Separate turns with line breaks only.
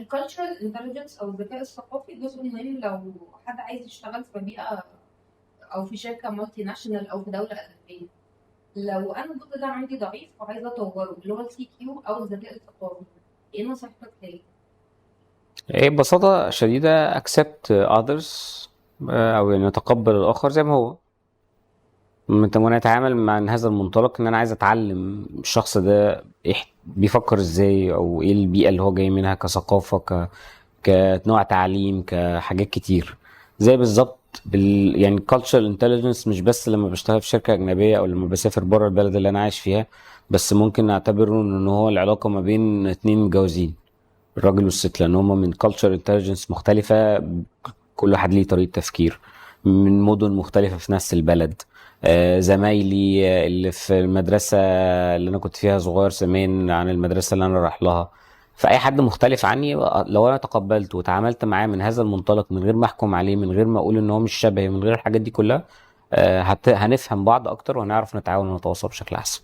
الcultural intelligence أو الذكاء الثقافي جزء مهم لو حد عايز يشتغل في بيئة أو في شركة مالتي ناشونال أو في دولة أجنبية. لو أنا الجزء ده عندي ضعيف وعايزة أطوره اللي هو الCQ أو الذكاء الثقافي، إيه نصيحتك ليا؟
ايه ببساطة شديدة accept others، او يعني نتقبل الاخر زي ما هو. وانا اتعامل مع هذا المنطلق ان انا عايز اتعلم الشخص ده بيفكر ازاي، او ايه البيئة اللي هو جاي منها كثقافة، كنوع تعليم، كحاجات كتير. زي بالظبط يعني cultural intelligence مش بس لما بشتغل في شركة أجنبية أو لما بسافر بره البلد اللي أنا عايش فيها، بس ممكن نعتبره إن هو العلاقة ما بين اتنين متجوزين، الراجل والست، لأن هما من cultural intelligence مختلفة. كل واحد ليه طريقة تفكير، من مدن مختلفة في نفس البلد. زمايلي اللي في المدرسة اللي أنا كنت فيها صغير زمان عن المدرسة اللي أنا رايح لها. فأي حد مختلف عني لو أنا تقبلته وتعاملت معاه من هذا المنطلق، من غير ما أحكم عليه، من غير ما أقول إن هو مش شبهي، من غير الحاجات دي كلها، هنفهم بعض أكتر وهنعرف نتعاون ونتواصل بشكل أحسن.